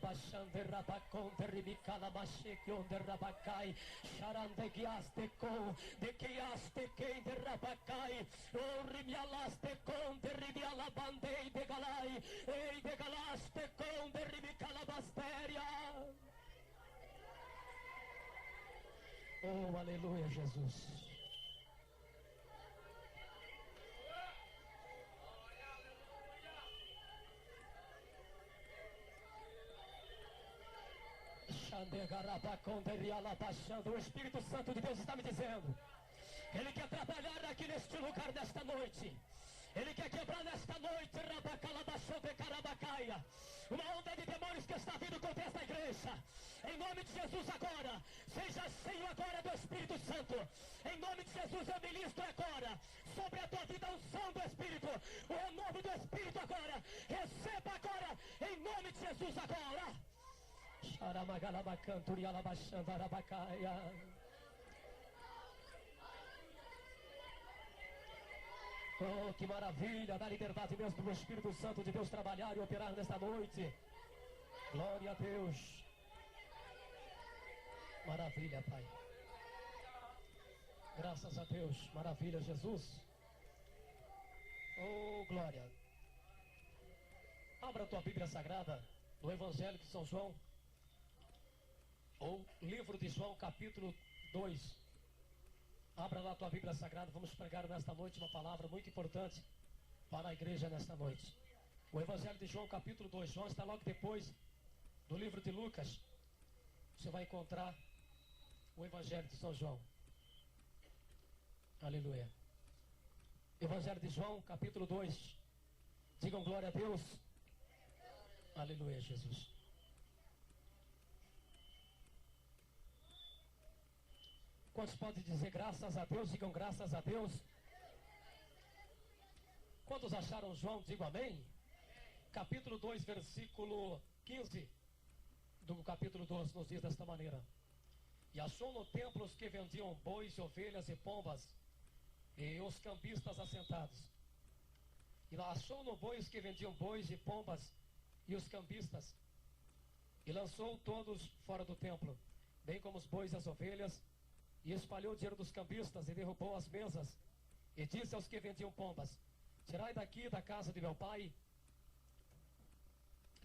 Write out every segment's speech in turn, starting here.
Alabashande Rabaconte Ribicala Machekion de Rabacai, Charande Giasteco, de Giastequem de Rabacai, O Rimialastecon de Ribialabandei de Galai, Ei de Galastecon de Ribicalabasteria. Oh, aleluia, Jesus. O Espírito Santo de Deus está me dizendo: Ele quer trabalhar aqui neste lugar nesta noite. Ele quer quebrar nesta noite uma onda de demônios que está vindo contra esta igreja. Em nome de Jesus agora, seja cheio agora do Espírito Santo. Em nome de Jesus eu ministro agora sobre a tua vida a unção do Espírito, o renovo do Espírito agora. Receba agora, em nome de Jesus agora. Oh, que maravilha, da liberdade mesmo do Espírito Santo de Deus trabalhar e operar nesta noite. Glória a Deus. Maravilha, Pai. Graças a Deus. Maravilha, Jesus. Oh, glória. Abra a tua Bíblia Sagrada no Evangelho de São João, ou livro de João, capítulo 2. Abra lá a tua Bíblia Sagrada. Vamos pregar nesta noite uma palavra muito importante para a igreja nesta noite. O Evangelho de João, capítulo 2. João está logo depois do livro de Lucas. Você vai encontrar o Evangelho de São João. Aleluia. Evangelho de João, capítulo 2. Digam glória a Deus. Aleluia, Jesus. Quantos podem dizer graças a Deus? Digam graças a Deus. Quantos acharam João? Digam amém. Capítulo 2, versículo 15 do capítulo 12 nos diz desta maneira: E achou no templo os que vendiam bois, ovelhas e pombas, e os cambistas assentados. E lá achou no boi os que vendiam bois e pombas, e os cambistas, e lançou todos fora do templo, bem como os bois e as ovelhas, e espalhou o dinheiro dos cambistas, e derrubou as mesas, e disse aos que vendiam pombas: Tirai daqui da casa de meu pai,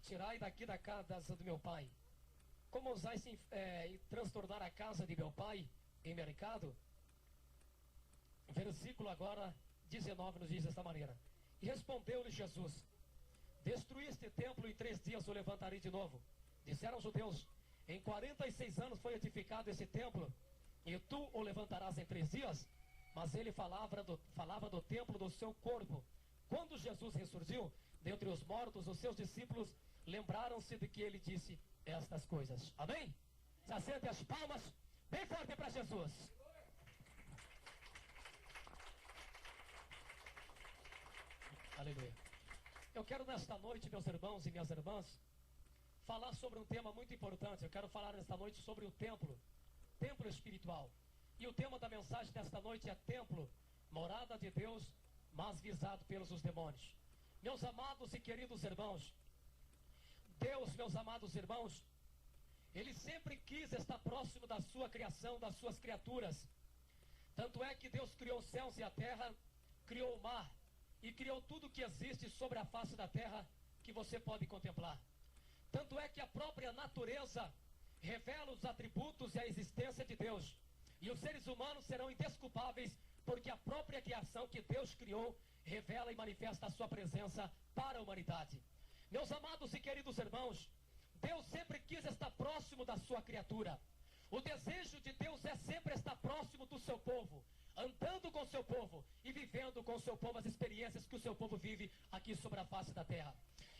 tirai daqui da casa do meu pai. Como ousais transtornar a casa de meu pai em mercado? Versículo agora 19 nos diz desta maneira: E respondeu-lhe Jesus: Destruí este templo, e em 3 dias o levantarei de novo. Disseram os judeus: Em 46 anos foi edificado esse templo, e tu o levantarás em 3 dias? Mas ele falava do templo do seu corpo. Quando Jesus ressurgiu dentre os mortos, os seus discípulos lembraram-se de que ele disse estas coisas. Amém? Se acende as palmas bem forte para Jesus. Aleluia. Eu quero nesta noite, meus irmãos e minhas irmãs, falar sobre um tema muito importante. Eu quero falar nesta noite sobre o templo espiritual. E o tema da mensagem desta noite é templo, morada de Deus, mas visado pelos os demônios. Meus amados e queridos irmãos, Deus, meus amados irmãos, Ele sempre quis estar próximo da sua criação, das suas criaturas. Tanto é que Deus criou os céus e a terra, criou o mar, e criou tudo que existe sobre a face da terra que você pode contemplar. Tanto é que a própria natureza revela os atributos e a existência de Deus. E os seres humanos serão indesculpáveis, porque a própria criação que Deus criou revela e manifesta a sua presença para a humanidade. Meus amados e queridos irmãos, Deus sempre quis estar próximo da sua criatura. O desejo de Deus é sempre estar próximo do seu povo, andando com o seu povo e vivendo com o seu povo as experiências que o seu povo vive aqui sobre a face da terra.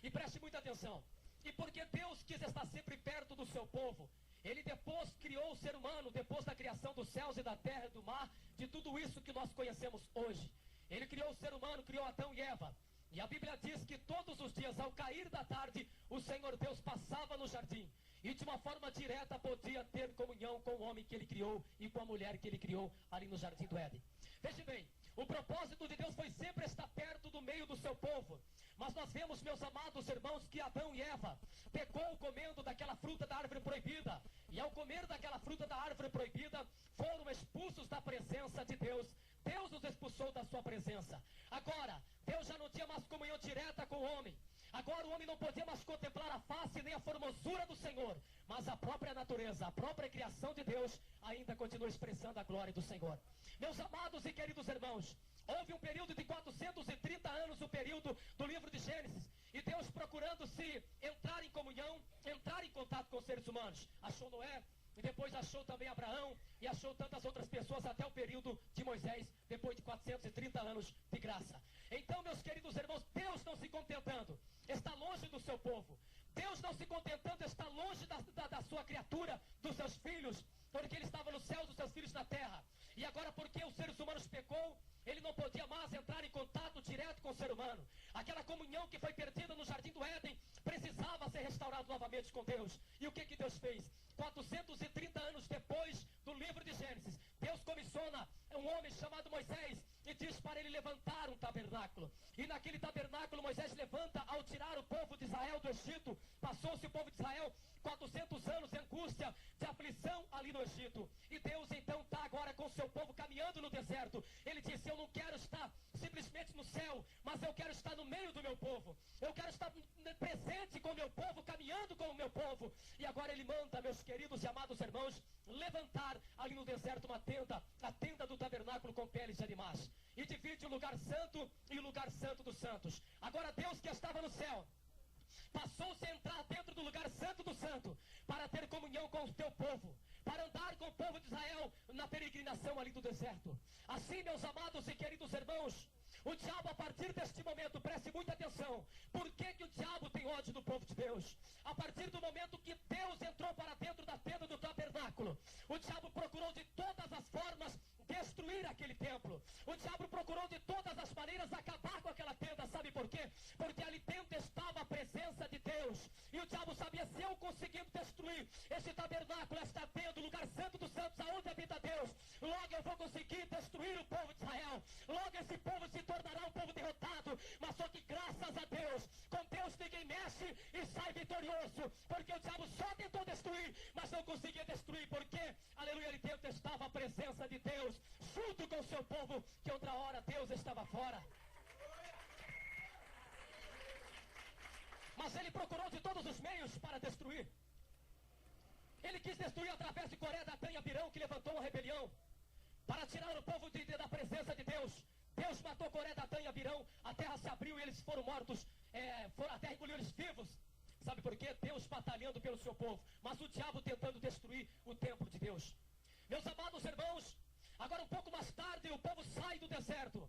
E preste muita atenção. E porque Deus quis estar sempre perto do seu povo, Ele depois criou o ser humano, depois da criação dos céus e da terra e do mar, de tudo isso que nós conhecemos hoje. Ele criou o ser humano, criou Adão e Eva. E a Bíblia diz que todos os dias, ao cair da tarde, o Senhor Deus passava no jardim. E de uma forma direta podia ter comunhão com o homem que Ele criou e com a mulher que Ele criou ali no jardim do Éden. Veja bem, O propósito de Deus foi sempre estar perto do meio do seu povo. Mas nós vemos, meus amados irmãos, que Adão e Eva pecou comendo daquela fruta da árvore proibida. E ao comer daquela fruta da árvore proibida, foram expulsos da presença de Deus. Deus os expulsou da sua presença. Agora, Deus já não tinha mais comunhão direta com o homem. Agora o homem não podia mais contemplar a face nem a formosura do Senhor. Mas a própria natureza, a própria criação de Deus ainda continua expressando a glória do Senhor. Meus amados e queridos irmãos, houve um período de 430 anos, o período do livro de Gênesis. E Deus procurando se entrar em comunhão, entrar em contato com os seres humanos. Achou Noé, e depois achou também Abraão, e achou tantas outras pessoas até o período de Moisés, depois de 430 anos de graça. Então, meus queridos irmãos, Deus não se contentando, está longe do seu povo. Deus não se contentando, está longe da sua criatura, dos seus filhos, porque Ele estava nos céus, os seus filhos na terra. E agora, porque os seres humanos pecou, Ele não podia mais entrar em contato direto com o ser humano. Aquela comunhão que foi perdida no Jardim do Éden precisava ser restaurada novamente com Deus. E o que Deus fez? 430 anos depois do livro de Gênesis, Deus comissiona um homem chamado Moisés e diz para ele levantar um tabernáculo. E naquele tabernáculo Moisés levanta ao tirar o povo de Israel do Egito. Passou-se o povo de Israel 400 anos de angústia, de aflição ali no Egito. E Deus então está agora com o seu povo caminhando no deserto. Ele disse: eu não quero estar simplesmente no céu, mas eu quero estar no meio do meu povo. Eu quero estar presente com o meu povo, caminhando com o meu povo. E agora Ele manda, meus queridos e amados irmãos, levantar ali no deserto uma tenda, a tenda do tabernáculo com peles de animais. E divide o lugar santo e o lugar santo dos santos. Agora Deus, que estava no céu, passou-se a entrar dentro do lugar santo do santo, para ter comunhão com o teu povo, para andar com o povo de Israel na peregrinação ali do deserto. Assim, meus amados e queridos irmãos, o diabo, a partir deste momento, preste muita atenção, por que o diabo tem ódio do povo de Deus? A partir do momento que Deus entrou para dentro da tenda do tabernáculo, o diabo procurou de todas as formas destruir aquele templo. O diabo procurou de todas as maneiras acabar com aquela tenda. Sabe por quê? Porque ali dentro estava a presença de Deus. E o diabo sabia: se eu conseguindo destruir este tabernáculo, esta tenda, o lugar santo dos santos, aonde habita Deus, logo eu vou conseguir destruir o povo de Israel. Logo esse povo se tornará um povo derrotado. Mas só que graças a Deus, com Deus ninguém mexe e sai vitorioso. Porque o diabo só tentou destruir, mas não conseguia destruir. Porque, aleluia, ali dentro estava a presença de Deus, junto com o seu povo, que outra hora Deus estava fora. Mas ele procurou de todos os meios para destruir. Ele quis destruir através de Coré, Datã e Abirão, que levantou uma rebelião para tirar o povo da presença de Deus. Deus matou Coré, Datã e Abirão, a terra se abriu e eles foram mortos, a terra engoliu eles vivos. Sabe por quê? Deus batalhando pelo seu povo, mas o diabo tentando destruir o templo de Deus. Meus amados irmãos, agora um pouco mais tarde o povo sai do deserto.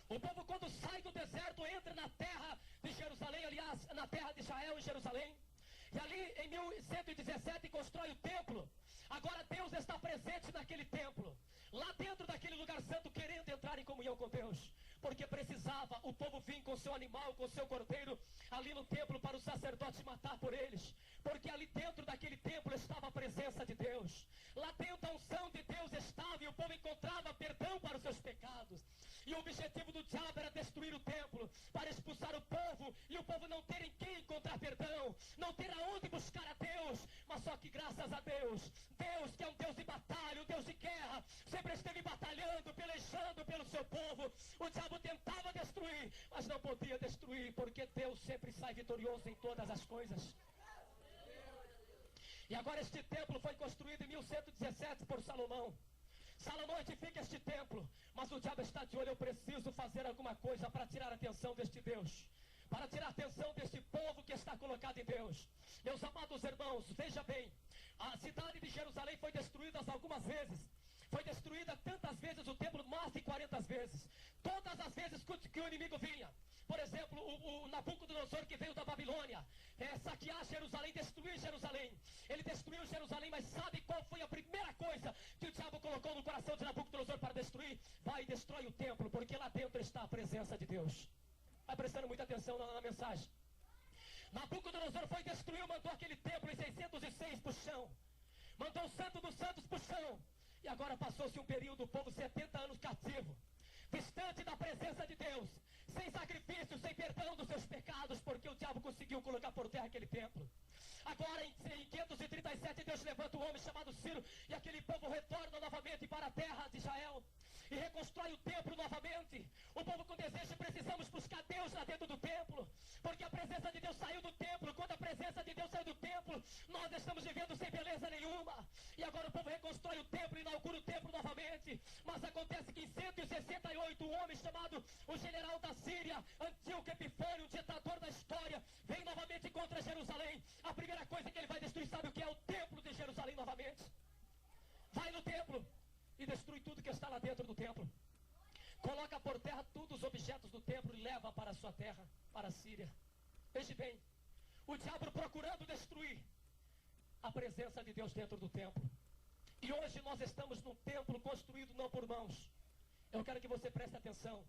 O povo, quando sai do deserto, entra na terra de Jerusalém, aliás, na terra de Israel, em Jerusalém. E ali em 1117 constrói o templo. Agora Deus está presente naquele templo, lá dentro daquele lugar santo, querendo entrar em comunhão com Deus. Porque precisava o povo vir com seu animal, com seu cordeiro, ali no templo para o sacerdote matar por eles. Porque ali dentro daquele templo estava a presença de Deus. Lá dentro a unção de Deus estava e o povo encontrava perdão para os seus pecados. E o objetivo do diabo era destruir o templo, para expulsar o povo, e o povo não ter em quem encontrar perdão, não ter aonde buscar a Deus. Mas só que graças a Deus, Deus que é um Deus de batalha, um Deus de guerra, sempre esteve batalhando, pelejando pelo seu povo. O diabo tentava destruir, mas não podia destruir, porque Deus sempre sai vitorioso em todas as coisas. E agora este templo foi construído em 1117 por Salomão. Salomão edifica este templo, mas o diabo está de olho: eu preciso fazer alguma coisa para tirar a atenção deste Deus, para tirar a atenção deste povo que está colocado em Deus. Meus amados irmãos, veja bem, a cidade de Jerusalém foi destruída algumas vezes. Foi destruída tantas vezes o templo, mais de 40 vezes. Todas as vezes que o inimigo vinha. Por exemplo, o Nabucodonosor, que veio da Babilônia, saquear Jerusalém, destruir Jerusalém. Ele destruiu Jerusalém, mas sabe qual foi a primeira coisa que o diabo colocou no coração de Nabucodonosor para destruir? Vai e destrói o templo, porque lá dentro está a presença de Deus. Vai prestando muita atenção na mensagem. Nabucodonosor foi destruir, mandou aquele templo em 606 para o chão. Mandou o santo dos santos para o chão. E agora passou-se um período, o povo 70 anos cativo. distante da presença de Deus, sem sacrifício, sem perdão dos seus pecados, porque o diabo conseguiu colocar por terra aquele templo. Agora, em 537, Deus levanta um homem chamado Ciro, e aquele povo retorna novamente para a terra de Israel, e reconstrói o templo novamente. O povo com desejo, precisamos buscar Deus lá dentro do templo, porque a presença de Deus saiu do templo. Quando a presença de Deus saiu do templo, nós estamos vivendo sem beleza nenhuma. E agora o povo reconstrói o templo, inaugura o templo novamente. Mas acontece que em 168, um homem chamado o general da Síria, Antíoco Epifânio, um ditador da história, vem novamente contra Jerusalém. A primeira coisa que ele vai destruir, sabe o que é? O templo de Jerusalém novamente. Vai no templo e destrui tudo que está lá dentro do templo. Coloca por terra todos os objetos do templo e leva para a sua terra, para a Síria. Veja bem, o diabo procurando destruir a presença de Deus dentro do templo. E hoje nós estamos num templo construído não por mãos. Eu quero que você preste atenção.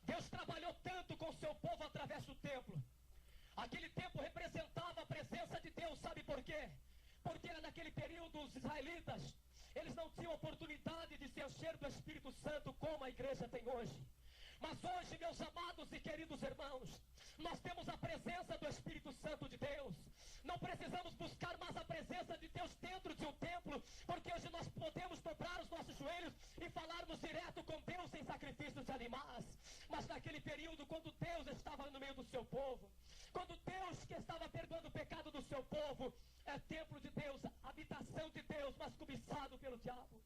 Deus trabalhou tanto com o seu povo através do templo. Aquele templo representava a presença de Deus, sabe por quê? Porque era naquele período os israelitas, eles não tinham oportunidade de se encher do Espírito Santo como a igreja tem hoje. Mas hoje, meus amados e queridos irmãos, nós temos a presença do Espírito Santo de Deus. Não precisamos buscar mais a presença de Deus dentro de um templo, porque hoje nós podemos dobrar os nossos joelhos e falarmos direto com Deus sem sacrifícios de animais. Mas naquele período, quando Deus estava no meio do seu povo, quando Deus que estava perdoando o pecado do seu povo, é templo de Deus, habitação de Deus, mas cobiçado pelo diabo.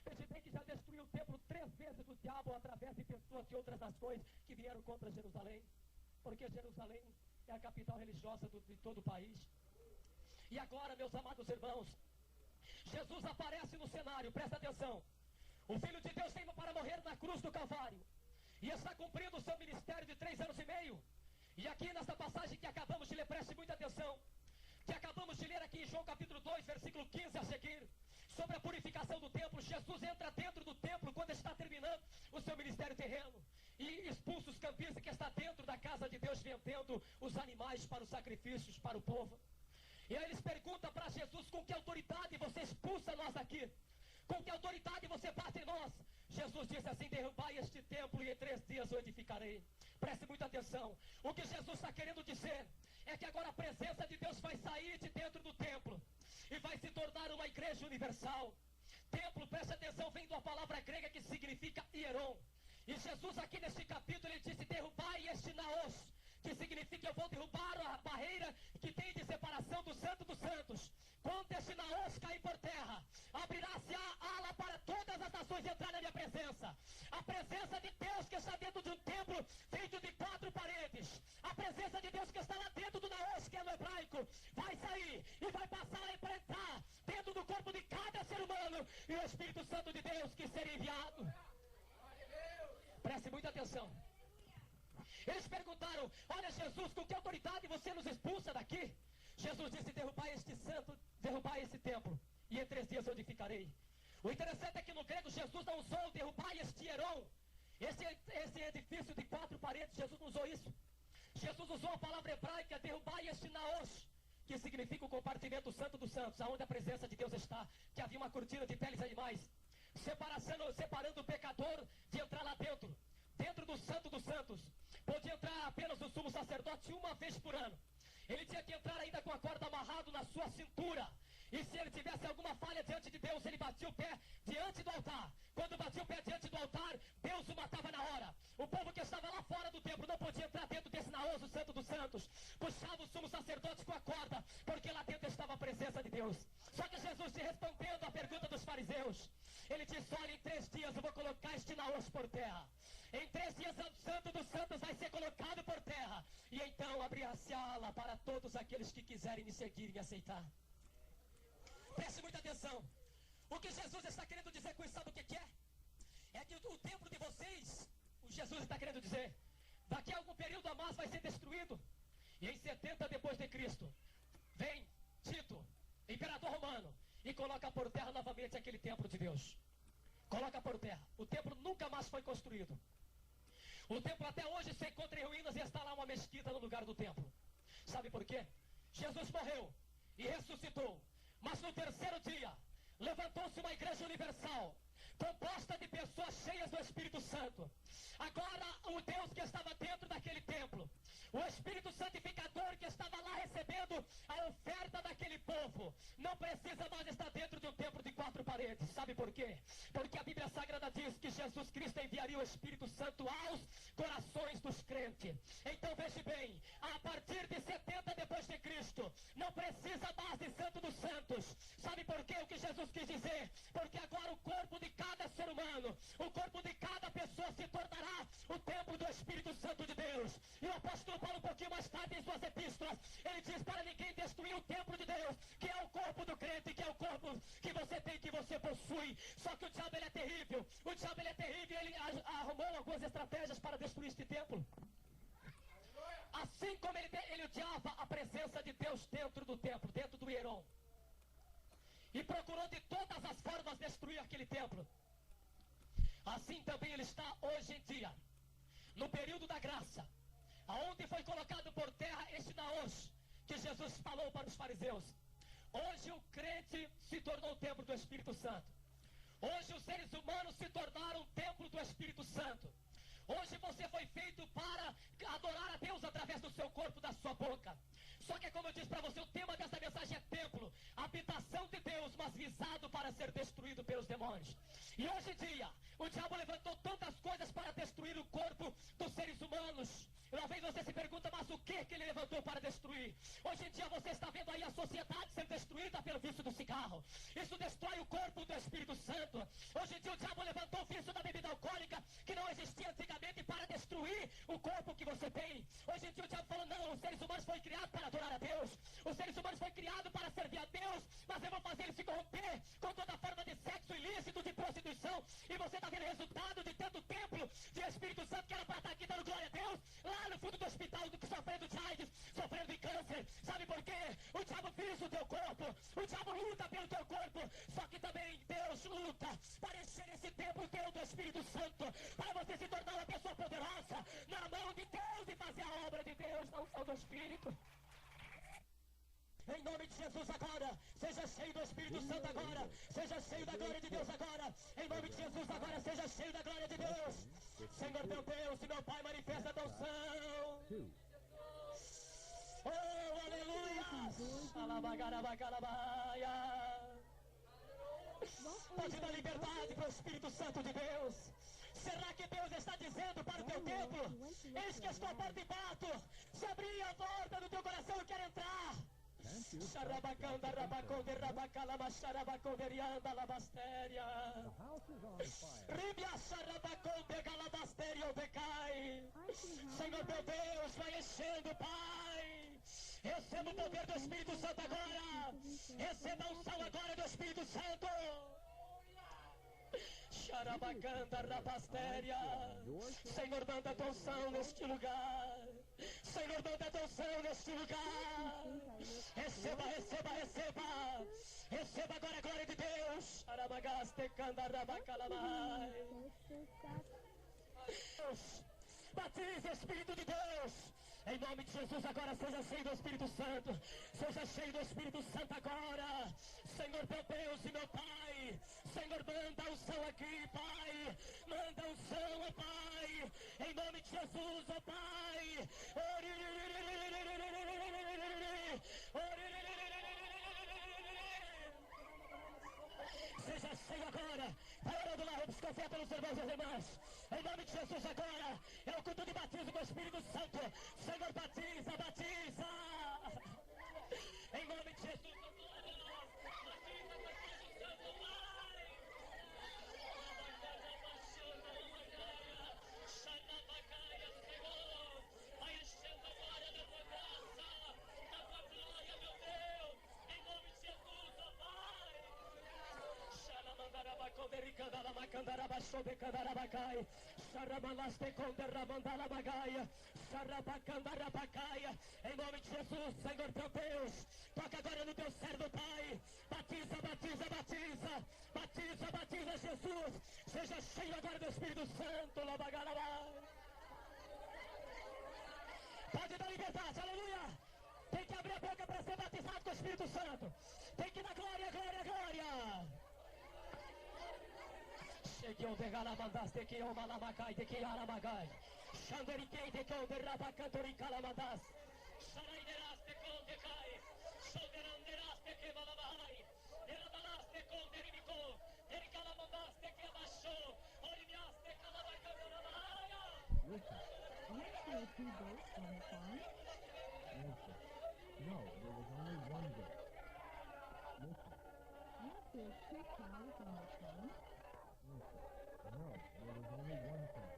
Veja bem que já destruiu o templo 3 vezes o diabo através de pessoas de outras nações que vieram contra Jerusalém. Porque Jerusalém é a capital religiosa de todo o país. E agora, meus amados irmãos, Jesus aparece no cenário, presta atenção. O Filho de Deus veio para morrer na cruz do Calvário. E está cumprindo o seu ministério de 3 anos e meio. E aqui nessa passagem que acabamos de ler, preste muita atenção, que acabamos de ler aqui em João capítulo 2, versículo 15 a seguir, sobre a purificação do templo. Jesus entra dentro do templo quando está terminando o seu ministério terreno e expulsa os campistas que está dentro da casa de Deus, vendendo os animais para os sacrifícios para o povo. E aí eles perguntam para Jesus: com que autoridade você expulsa nós daqui? Com que autoridade você bate em nós? Jesus disse assim: derrubai este templo e em 3 dias o edificarei. Preste muita atenção. O que Jesus está querendo dizer é que agora a presença de Deus vai sair de dentro do templo e vai se tornar uma igreja universal. Templo, preste atenção, vem da palavra grega que significa hieron. E Jesus aqui neste capítulo ele disse: derrubai este naos, que significa eu vou derrubar a barreira que tem de separação do santo dos santos. Quando este naos cair por terra, abrirá-se a ala para todas as nações entrar na minha presença. A presença de Deus que está dentro de um templo feito de 4 paredes, a presença de Deus que está lá dentro do naos, que é no hebraico, vai sair e vai passar a entrar dentro do corpo de cada ser humano, e o Espírito Santo de Deus que será enviado. Preste muita atenção. Eles perguntaram: olha Jesus, com que autoridade você nos expulsa daqui? Jesus disse: derrubai este santo, derrubai esse templo, e em 3 dias eu edificarei. O interessante é que no grego Jesus não usou derrubai este hieron, esse edifício de 4 paredes. Jesus não usou isso. Jesus usou a palavra hebraica derrubai este naos, que significa o compartimento santo dos santos, aonde a presença de Deus está, que havia uma cortina de peles de animais, separando o pecador de entrar lá dentro. Dentro do santo dos santos podia entrar apenas o sumo sacerdote uma vez por ano. Ele tinha que entrar ainda com a corda amarrado na sua cintura. E se ele tivesse alguma falha diante de Deus, ele batia o pé diante do altar. Quando batia o pé diante do altar, Deus o matava na hora. O povo que estava lá fora do templo não podia entrar dentro desse naos, o santo dos santos. Puxava o sumo sacerdote com a corda, porque lá dentro estava a presença de Deus. Só que Jesus, respondendo à pergunta dos fariseus, ele disse: olha, em 3 dias eu vou colocar este naos por terra. Em 3 dias o santo dos santos vai ser colocado por terra. E então abrir-se a ala para todos aqueles que quiserem me seguir e me aceitar. Preste muita atenção. O que Jesus está querendo dizer com isso, sabe o que é? É que o templo de vocês, o Jesus está querendo dizer, daqui a algum período a mais vai ser destruído. E em 70 depois de Cristo, vem Tito, imperador romano, e coloca por terra novamente aquele templo de Deus. Coloca por terra. O templo nunca mais foi construído. O templo até hoje se encontra em ruínas e está lá uma mesquita no lugar do templo. Sabe por quê? Jesus morreu e ressuscitou. Mas no 3º dia, levantou-se uma igreja universal, composta de pessoas cheias do Espírito Santo. Agora o Deus que estava dentro daquele templo, o Espírito Santificador que estava lá recebendo a oferta daquele povo, não precisa mais estar dentro de um templo de 4 paredes. Sabe por quê? Porque a Bíblia Sagrada diz que Jesus Cristo enviaria o Espírito Santo aos corações dos crentes. Então veja bem, a partir de 70 depois de Cristo, não precisa mais de Santo dos Santos. Sabe por quê? O que Jesus quis dizer? Porque agora o corpo de cada ser humano, o corpo de cada pessoa se tornará o templo do Espírito Santo de Deus. E o apóstolo Paulo, um pouquinho mais tarde em suas epístolas, ele diz para ninguém destruir o templo de Deus, que é o corpo do crente, que é o corpo que você tem, que você possui. Só que o diabo, ele é terrível. O diabo, ele é terrível, ele arrumou algumas estratégias para destruir este templo. Assim como ele odiava a presença de Deus dentro do templo, dentro do Hieron, e procurou de todas as formas destruir aquele templo, assim também ele está hoje em dia, no período da graça, aonde foi colocado por terra este naos que Jesus falou para os fariseus. Hoje o crente se tornou o templo do Espírito Santo. Hoje os seres humanos se tornaram o templo do Espírito Santo. Hoje você foi feito para adorar a Deus através do seu corpo, da sua boca. Só que, como eu disse para você, o tema dessa mensagem é templo, habitação de Deus, mas visado para ser destruído pelos demônios. E hoje em dia, o diabo levantou tantas coisas para destruir o corpo dos seres humanos. Talvez você se pergunta, mas o que ele levantou para destruir? Hoje em dia você está vendo aí a sociedade sendo destruída pelo vício do cigarro. Isso destrói o corpo do Espírito Santo. Hoje em dia o diabo levantou o vício da bebida alcoólica, que não existia antigamente, para destruir o corpo que você tem. Hoje em dia o diabo falou, não, os seres humanos foram criados para adorar a Deus. Os seres humanos foram criados para servir a Deus, mas eu vou fazer ele se corromper com toda forma de sexo ilícito, de prostituição. E você está vendo o resultado de tanto templo de Espírito Santo que era para estar aqui dando glória a Deus, lá no fundo do hospital, sofrendo de AIDS, sofrendo de câncer. Sabe por quê? O diabo visa o teu corpo, o diabo luta pelo teu corpo. Só que também Deus luta para encher esse templo teu do Espírito Santo, para você se tornar uma pessoa poderosa na mão de Deus e fazer a obra de Deus, não só do Espírito. Em nome de Jesus agora, seja cheio do Espírito Santo agora, seja cheio da glória de Deus agora, em nome de Jesus agora, seja cheio da glória de Deus. Senhor meu Deus e meu Pai, manifesta a tua unção. Oh, aleluia! Pode dar liberdade para o Espírito Santo de Deus. Será que Deus está dizendo para o teu templo, eis que estou a porta e bato, se abrir a porta do teu coração eu quero entrar. Xarabacanda, rabaconde, rabacalama, xarabaconderianda, labastéria. Ribia, xarabaconde, galabastéria, obecai. Senhor meu Deus, vai enchendo, Pai. Receba o poder do Espírito Santo agora. Receba a unção agora do Espírito Santo. Xarabacanda, rabastéria. Senhor, manda a tua unção neste lugar. Senhor, manda a tua unção neste lugar. Receba, receba, receba. Receba agora a glória de Deus. Arabagaste, canda, rabacalamai. Batize, Espírito de Deus. Em nome de Jesus agora seja cheio do Espírito Santo. Seja cheio do Espírito Santo agora. Senhor meu Deus e meu Pai. Senhor, manda a unção aqui, Pai. Manda a unção, ó Pai. Em nome de Jesus, ó Pai. Seja cheio agora. Vai orando lá, vamos café pelos irmãos e irmãs. Em nome de Jesus agora. É o culto de batismo com o Espírito Santo. Senhor, batiza, batiza. Em nome de Jesus. Em nome de Jesus, Senhor teu Deus, toca agora no teu servo, Pai. Batiza, batiza, batiza. Batiza, batiza, Jesus. Seja cheio agora do Espírito Santo. Pode dar liberdade, aleluia. Tem que abrir a boca para ser batizado com o Espírito Santo. Tem que dar glória, glória, glória. Chegueu de galamandas de que o malamacai de que aramagai. Xanderiquei de que o derrabacantori calamandas. Saraideras de que de cai. Solderanderas de que malamai. Deradalas de que derimico. Dericalamandas de que abaixou. Orimias de calabacandoramaia. Listen. Aren't there 2 goats on the farm? Listen. No, there was only one goat. Listen. Aren't there 2 cows on the farm? Listen. No, there was only one cow.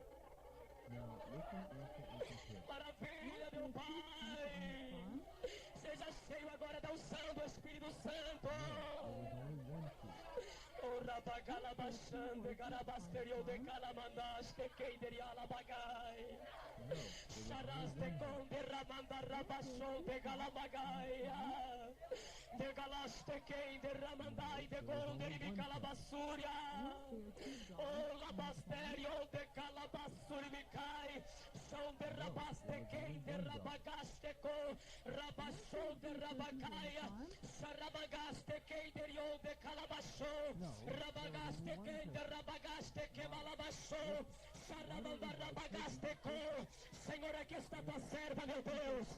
Now, listen, listen carefully. Maravilha, Aren't meu there 2 sheep on the Pai. farm? Seja cheio agora da unção do Espírito Santo. No, there was only one sheep. O rabagalabaxande, garabasterio de calamandas, de queideri alabagai. No, there was Charas only de one goat. conde ramanda rabaxou de galabagaia. De galaste queide ramandai de gonderi de calabassúria. O labasterio de calabassuri me cai. São de rabaste queide rabagaste co. Rabaxou de rabacaia. Sarabagaste queiderio de calabassou. Rabagaste queide rabagaste que malabassou. Sarabanda rabagaste co. Senhor, aqui está tua serva, meu Deus.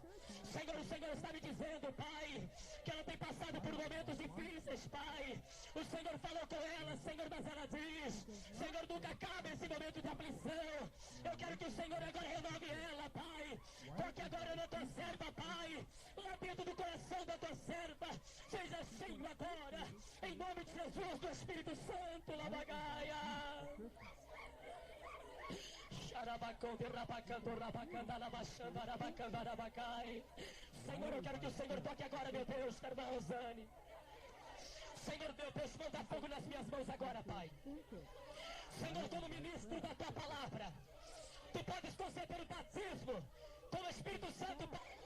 Senhor, o Senhor está me dizendo, Pai, que ela tem passado por momentos difíceis, Pai. O Senhor falou com ela, Senhor, mas ela diz, Senhor, nunca acaba esse momento de aflição. Eu quero que o Senhor agora renove ela, Pai. Porque agora na tua serva, Pai, lá dentro do coração da tua serva, seja cheio agora, em nome de Jesus, do Espírito Santo, Labagaia. Xarabacão, derrabacando, rabacanda, labachando, arabacanda, arabacai. Senhor, eu quero que o Senhor toque agora, meu Deus, na irmã Rosane. Senhor, meu Deus, manda fogo nas minhas mãos agora, Pai. Senhor, como ministro da tua palavra, tu podes conceder o batismo com o Espírito Santo, Pai.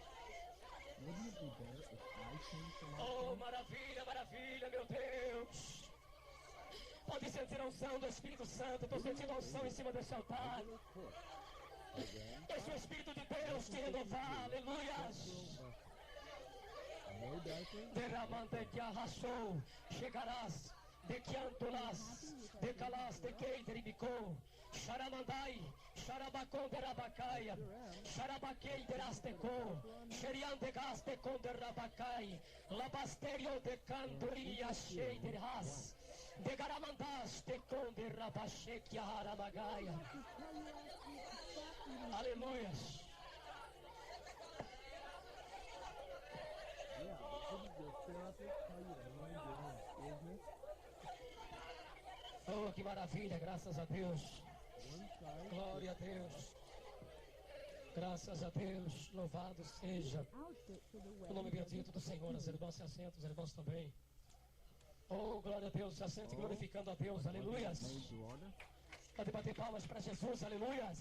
Wouldn't it be better if I changed the light Oh, bulb? maravilha, maravilha, meu Deus. Pode sentir a unção do Espírito Santo. Estou sentindo a unção em cima desse altar. Deixa o Espírito de Deus te renovar, aleluias. No darker? Derramante que arrasou, chegarás, de que antolas, de calas, de quem deribicou. Xaramandai, xarabacon derabacaia, xarabaquei derastecou, xeriandegaste com derabacai, labasterio de cantoria chei derras, de garamandaste com derabache que aramagaia. Aleluias. Yeah, but couldn't your therapist tell you to mind your own business? Oh, que maravilha, graças a Deus. One side, Glória a Deus. Graças a Deus. Louvado seja Outfit for the o wedding. nome bendito do Senhor. As irmãs se assentam, os irmãos também. Oh, glória a Deus. Se assente glorificando a Deus. Aleluias. made to order. Pode bater palmas para Jesus. Aleluias.